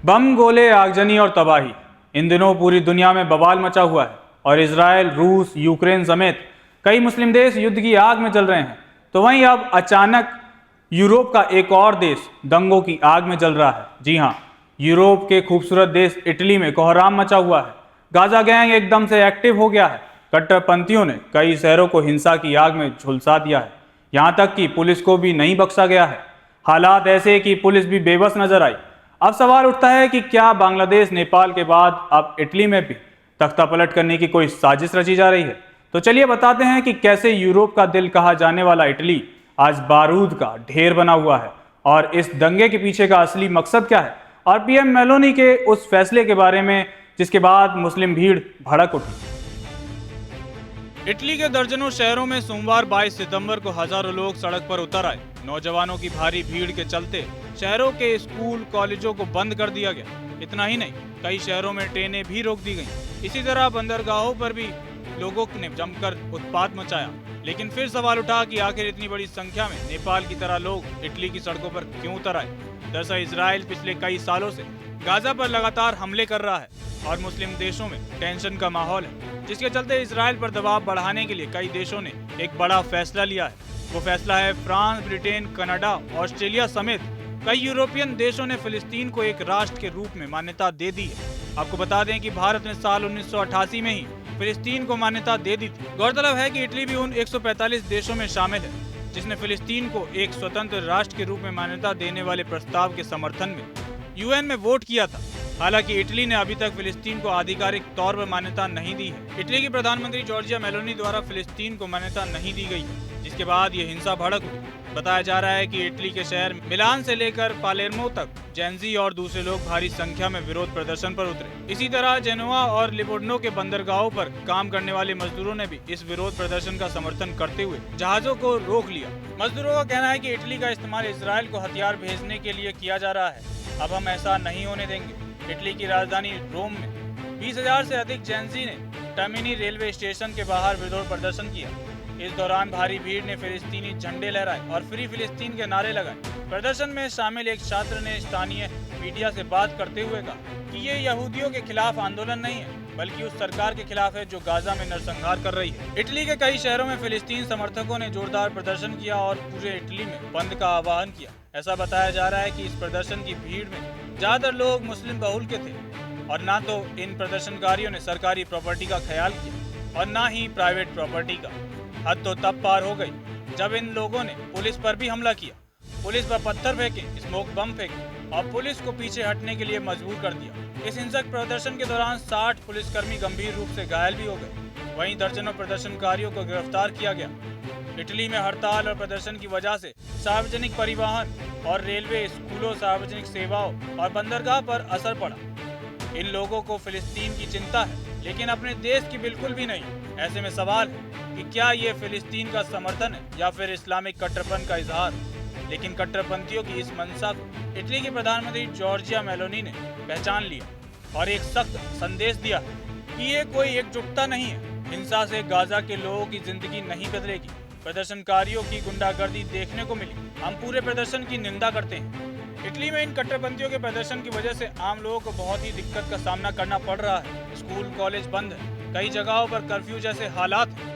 बम, गोले, आगजनी और तबाही, इन दिनों पूरी दुनिया में बवाल मचा हुआ है और इजराइल, रूस, यूक्रेन समेत कई मुस्लिम देश युद्ध की आग में जल रहे हैं। तो वहीं अब अचानक यूरोप का एक और देश दंगों की आग में जल रहा है। जी हाँ, यूरोप के खूबसूरत देश इटली में कोहराम मचा हुआ है। गाजा गैंग एकदम से एक्टिव हो गया है। कट्टरपंथियों ने कई शहरों को हिंसा की आग में झुलसा दिया है। यहाँ तक कि पुलिस को भी नहीं बख्शा गया है। हालात ऐसे कि पुलिस भी बेबस नजर आई। अब सवाल उठता है कि क्या बांग्लादेश, नेपाल के बाद अब इटली में भी तख्ता पलट करने की कोई साजिश रची जा रही है। तो चलिए बताते हैं कि कैसे यूरोप का दिल कहा जाने वाला इटली आज बारूद का ढेर बना हुआ है और इस दंगे के पीछे का असली मकसद क्या है, और पीएम मेलोनी के उस फैसले के बारे में जिसके बाद मुस्लिम भीड़ भड़क उठी। इटली के दर्जनों शहरों में सोमवार 22 सितंबर को हजारों लोग सड़क पर उतर आए। नौजवानों की भारी भीड़ के चलते शहरों के स्कूल, कॉलेजों को बंद कर दिया गया। इतना ही नहीं, कई शहरों में ट्रेनें भी रोक दी गईं। इसी तरह बंदरगाहों पर भी लोगों ने जमकर उत्पात मचाया। लेकिन फिर सवाल उठा कि आखिर इतनी बड़ी संख्या में नेपाल की तरह लोग इटली की सड़कों पर क्यों उतर आए। दरअसल इजराइल पिछले कई सालों से गाजा पर लगातार हमले कर रहा है और मुस्लिम देशों में टेंशन का माहौल है, जिसके चलते इजराइल पर दबाव बढ़ाने के लिए कई देशों ने एक बड़ा फैसला लिया है। वो फैसला है फ्रांस, ब्रिटेन, कनाडा, ऑस्ट्रेलिया समेत कई यूरोपियन देशों ने फिलिस्तीन को एक राष्ट्र के रूप में मान्यता दे दी है। आपको बता दें कि भारत ने साल 1988 में ही फिलिस्तीन को मान्यता दे दी थी। गौरतलब है कि इटली भी उन 145 देशों में शामिल है जिसने फिलिस्तीन को एक स्वतंत्र राष्ट्र के रूप में मान्यता देने वाले प्रस्ताव के समर्थन में यूएन में वोट किया था। हालांकि इटली ने अभी तक फिलिस्तीन को आधिकारिक तौर पर मान्यता नहीं दी है। इटली की प्रधानमंत्री जॉर्जिया मेलोनी द्वारा फिलिस्तीन को मान्यता नहीं दी गई, जिसके बाद ये हिंसा भड़क उठी। बताया जा रहा है कि इटली के शहर मिलान से लेकर पालेर्मो तक जेंजी और दूसरे लोग भारी संख्या में विरोध प्रदर्शन पर उतरे। इसी तरह जेनोआ और लिवोर्नो के बंदरगाहों पर काम करने वाले मजदूरों ने भी इस विरोध प्रदर्शन का समर्थन करते हुए जहाजों को रोक लिया। मजदूरों का कहना है कि इटली का इस्तेमाल इजराइल को हथियार भेजने के लिए किया जा रहा है। अब हम ऐसा नहीं होने देंगे। इटली की राजधानी रोम में 20,000 से अधिक जेंजी ने टर्मिनी रेलवे स्टेशन के बाहर विरोध प्रदर्शन किया। इस दौरान भारी भीड़ ने फिलिस्तीनी झंडे लहराए और फ्री फिलिस्तीन के नारे लगाए। प्रदर्शन में शामिल एक छात्र ने स्थानीय मीडिया से बात करते हुए कहा कि ये यहूदियों के खिलाफ आंदोलन नहीं है, बल्कि उस सरकार के खिलाफ है जो गाजा में नरसंहार कर रही है। इटली के कई शहरों में फिलिस्तीन समर्थकों ने जोरदार प्रदर्शन किया और पूरे इटली में बंद का आह्वान किया। ऐसा बताया जा रहा है कि इस प्रदर्शन की भीड़ में ज्यादातर लोग मुस्लिम बहुल के थे और ना तो इन प्रदर्शनकारियों ने सरकारी प्रॉपर्टी का ख्याल किया और ना ही प्राइवेट प्रॉपर्टी का। हद तो तब पार हो गई जब इन लोगों ने पुलिस पर भी हमला किया। पुलिस पर पत्थर फेंके, स्मोक बम फेंके और पुलिस को पीछे हटने के लिए मजबूर कर दिया। इस हिंसक प्रदर्शन के दौरान 60 पुलिसकर्मी गंभीर रूप से घायल भी हो गए। वहीं दर्जनों प्रदर्शनकारियों को गिरफ्तार किया गया। इटली में हड़ताल और प्रदर्शन की वजह से सार्वजनिक परिवहन और रेलवे, स्कूलों, सार्वजनिक सेवाओं और बंदरगाह पर असर पड़ा। इन लोगों को फिलिस्तीन की चिंता है, लेकिन अपने देश की बिल्कुल भी नहीं। ऐसे में सवाल है कि क्या ये फिलिस्तीन का समर्थन है या फिर इस्लामिक कट्टरपन का इजहार। लेकिन कट्टरपंथियों की इस मंशा को इटली के प्रधानमंत्री जॉर्जिया मेलोनी ने पहचान लिया और एक सख्त संदेश दिया है कि ये कोई एकजुटता नहीं है। हिंसा से गाजा के लोगों की जिंदगी नहीं बदलेगी। प्रदर्शनकारियों की गुंडागर्दी देखने को मिली। हम पूरे प्रदर्शन की निंदा करते हैं। इटली में इन कट्टरपंथियों के प्रदर्शन की वजह से आम लोगों को बहुत ही दिक्कत का सामना करना पड़ रहा है। स्कूल, कॉलेज बंद है, कई जगहों पर कर्फ्यू जैसे हालात हैं।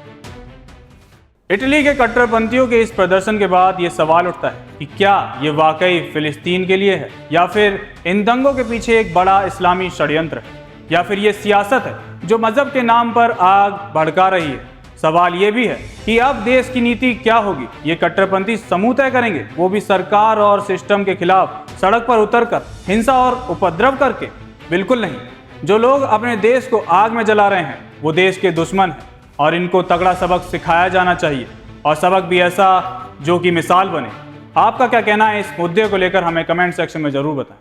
इटली के कट्टरपंथियों के इस प्रदर्शन के बाद ये सवाल उठता है कि क्या ये वाकई फिलिस्तीन के लिए है या फिर इन दंगों के पीछे एक बड़ा इस्लामी षड्यंत्र है, या फिर ये सियासत है जो मजहब के नाम पर आग भड़का रही है। सवाल ये भी है कि अब देश की नीति क्या होगी। ये कट्टरपंथी समूह तय करेंगे, वो भी सरकार और सिस्टम के खिलाफ सड़क पर उतरकर हिंसा और उपद्रव करके? बिल्कुल नहीं। जो लोग अपने देश को आग में जला रहे हैं वो देश के दुश्मन हैं और इनको तगड़ा सबक सिखाया जाना चाहिए, और सबक भी ऐसा जो कि मिसाल बने। आपका क्या कहना है इस मुद्दे को लेकर, हमें कमेंट सेक्शन में जरूर बताएं।